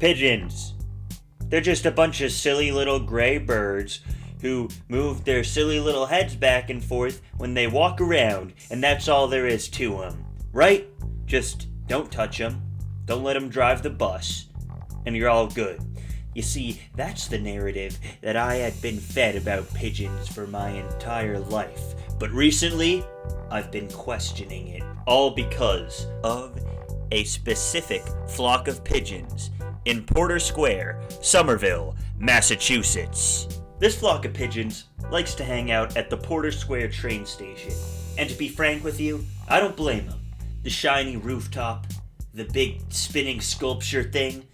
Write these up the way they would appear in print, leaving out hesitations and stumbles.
Pigeons. They're just a bunch of silly little gray birds who move their silly little heads back and forth when they walk around, and that's all there is to them. Right? Just don't touch them. Don't let them drive the bus. And you're all good. You see, that's the narrative that I had been fed about pigeons for my entire life. But recently, I've been questioning it. All because of a specific flock of pigeons in Porter Square, Somerville, Massachusetts. This flock of pigeons likes to hang out at the Porter Square train station. And to be frank with you, I don't blame them. The shiny rooftop, the big spinning sculpture thing,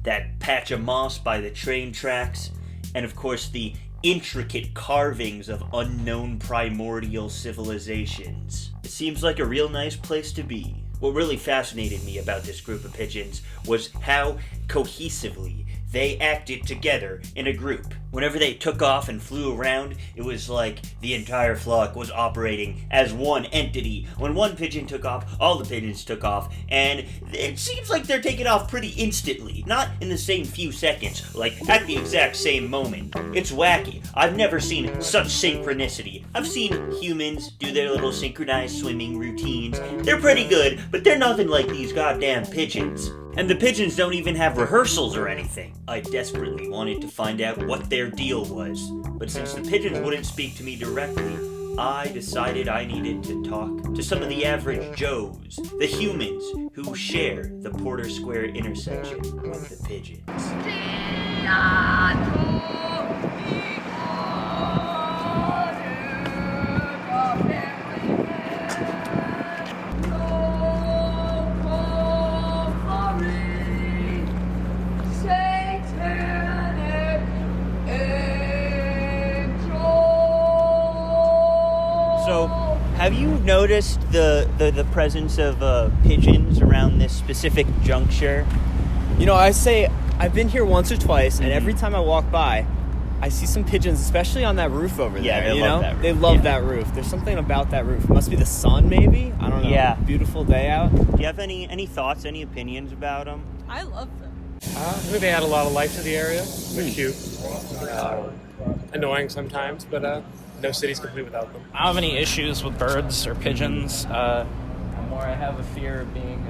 that patch of moss by the train tracks, and of course the intricate carvings of unknown primordial civilizations. It seems like a real nice place to be. What really fascinated me about this group of pigeons was how cohesively they acted together in a group. Whenever they took off and flew around, it was like the entire flock was operating as one entity. When one pigeon took off, all the pigeons took off, and it seems like they're taking off pretty instantly. Not in the same few seconds, like at the exact same moment. It's wacky. I've never seen such synchronicity. I've seen humans do their little synchronized swimming routines. They're pretty good, but they're nothing like these goddamn pigeons. And the pigeons don't even have rehearsals or anything. I desperately wanted to find out what their deal was, but since the pigeons wouldn't speak to me directly, I decided I needed to talk to some of the average Joes, the humans who share the Porter Square intersection with the pigeons. So, have you noticed the presence of pigeons around this specific juncture? You know, I've been here once or twice, and every time I walk by, I see some pigeons, especially on that roof over there. Yeah, they love that roof. They love that roof. There's something about that roof. It must be the sun, maybe? I don't know. Yeah. Beautiful day out. Do you have any thoughts, any opinions about them? I love them. I think they add a lot of life to the area. They're cute. Annoying sometimes, but no city's complete without them. I don't have any issues with birds or pigeons. More I have a fear of being,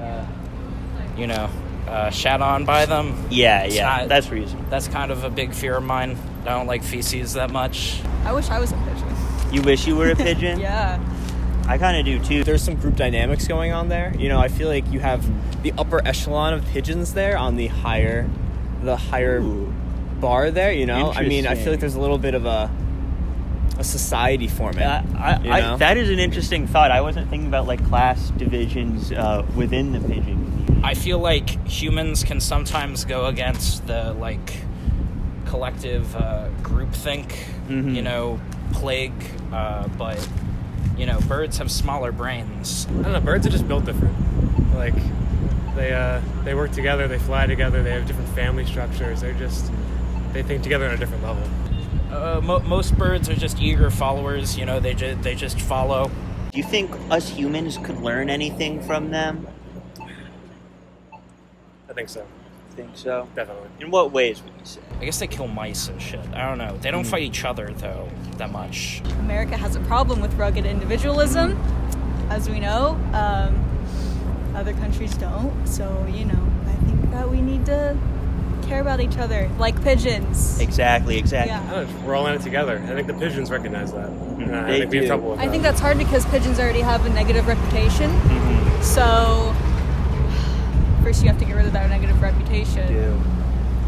shat on by them. Yeah, that's reasonable. That's kind of a big fear of mine. I don't like feces that much. I wish I was a pigeon. You wish you were a pigeon? Yeah. I kind of do too. There's some group dynamics going on there. You know, I feel like you have the upper echelon of pigeons there on the higher Ooh. bar there, you know? I mean, I Interesting. feel like there's a little bit of a society forming. That is an interesting thought. I wasn't thinking about like class divisions within the pigeon community. I feel like humans can sometimes go against the collective groupthink, plague, but birds have smaller brains. I don't know, birds are just built different. Like, they work together, they fly together, they have different family structures. They think together on a different level. Most birds are just eager followers, they just follow. Do you think us humans could learn anything from them? I think so. Think so? Definitely. In what ways would you say? I guess they kill mice and shit. I don't know. They don't fight each other, though, that much. America has a problem with rugged individualism, as we know. Other countries don't. So, I think that we need to care about each other, like pigeons. Exactly. Yeah. I don't know, we're all in it together. I think the pigeons recognize that. I They think we have do. trouble with that. I think that's hard because pigeons already have a negative reputation. So, first you have to get rid of that negative reputation.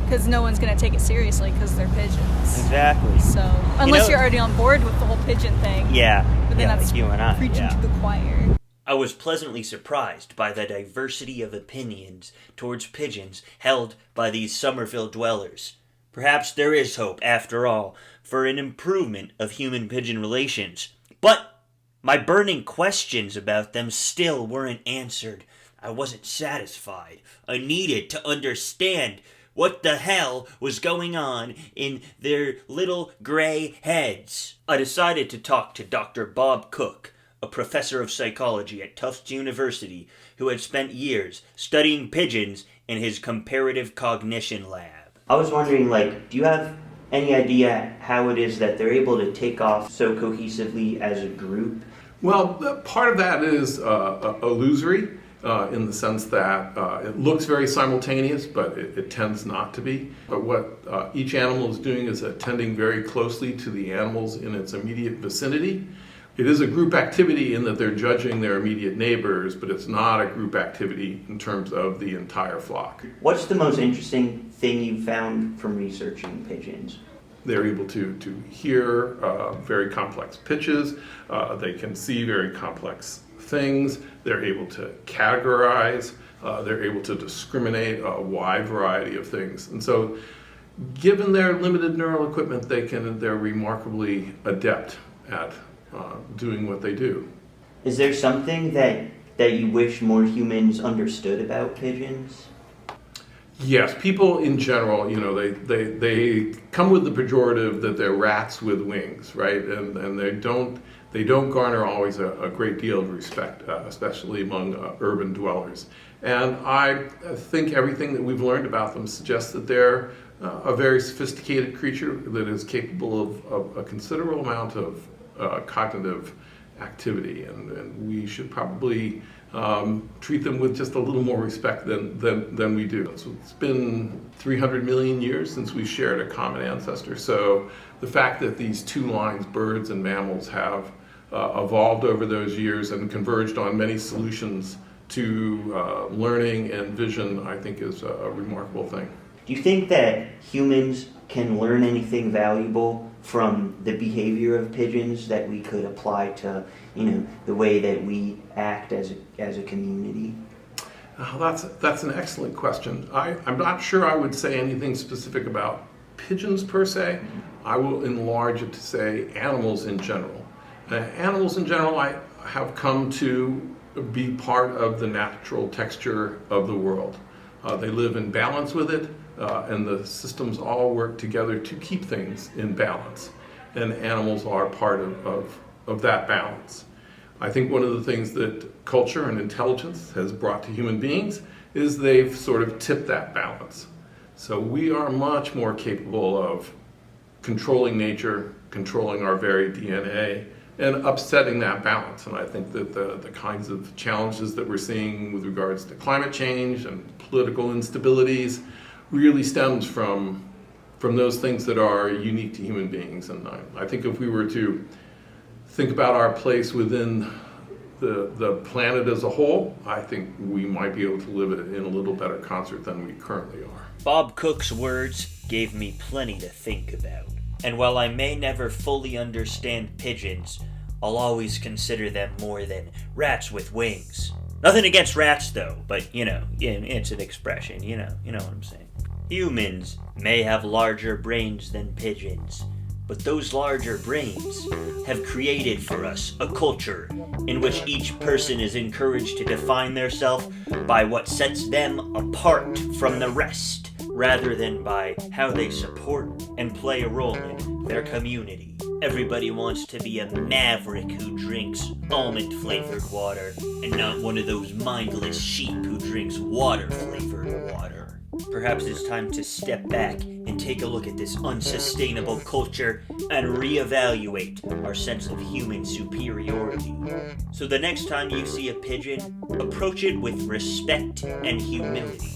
Because no one's going to take it seriously because they're pigeons. Exactly. So, unless you're already on board with the whole pigeon thing. Yeah. But then that's like you and I. preaching to the choir. I was pleasantly surprised by the diversity of opinions towards pigeons held by these Somerville dwellers. Perhaps there is hope, after all, for an improvement of human-pigeon relations. But my burning questions about them still weren't answered. I wasn't satisfied. I needed to understand what the hell was going on in their little gray heads. I decided to talk to Dr. Bob Cook, a professor of psychology at Tufts University who had spent years studying pigeons in his comparative cognition lab. I was wondering, do you have any idea how it is that they're able to take off so cohesively as a group? Well, part of that is illusory in the sense that it looks very simultaneous, but it tends not to be. But what each animal is doing is attending very closely to the animals in its immediate vicinity. It is a group activity in that they're judging their immediate neighbors, but it's not a group activity in terms of the entire flock. What's the most interesting thing you found from researching pigeons? They're able to hear very complex pitches. They can see very complex things. They're able to categorize. They're able to discriminate a wide variety of things. And so, given their limited neural equipment, they're remarkably adept at doing what they do. Is there something that you wish more humans understood about pigeons? Yes, people in general, they come with the pejorative that they're rats with wings, right? And they don't garner always a great deal of respect, especially among urban dwellers. And I think everything that we've learned about them suggests that they're a very sophisticated creature that is capable of a considerable amount of cognitive activity, and we should probably treat them with just a little more respect than we do. So it's been 300 million years since we shared a common ancestor. So the fact that these two lines, birds and mammals, have evolved over those years and converged on many solutions to learning and vision, I think is a remarkable thing. Do you think that humans can learn anything valuable from the behavior of pigeons that we could apply to, the way that we act as a community? That's an excellent question. I'm not sure I would say anything specific about pigeons per se. I will enlarge it to say animals in general. Animals in general I have come to be part of the natural texture of the world. They live in balance with it, and the systems all work together to keep things in balance. And animals are part of that balance. I think one of the things that culture and intelligence has brought to human beings is they've sort of tipped that balance. So we are much more capable of controlling nature, controlling our very DNA, and upsetting that balance. And I think that the kinds of challenges that we're seeing with regards to climate change and political instabilities really stems from those things that are unique to human beings. And I think if we were to think about our place within the planet as a whole, I think we might be able to live in a little better concert than we currently are. Bob Cook's words gave me plenty to think about. And while I may never fully understand pigeons, I'll always consider them more than rats with wings. Nothing against rats though, but it's an expression, you know what I'm saying. Humans may have larger brains than pigeons, but those larger brains have created for us a culture in which each person is encouraged to define theirself by what sets them apart from the rest, rather than by how they support and play a role in their community. Everybody wants to be a maverick who drinks almond-flavored water, and not one of those mindless sheep who drinks water-flavored water. Perhaps it's time to step back and take a look at this unsustainable culture and reevaluate our sense of human superiority. So the next time you see a pigeon, approach it with respect and humility.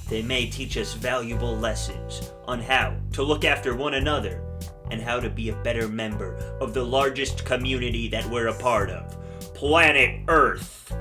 They may teach us valuable lessons on how to look after one another and how to be a better member of the largest community that we're a part of, planet Earth.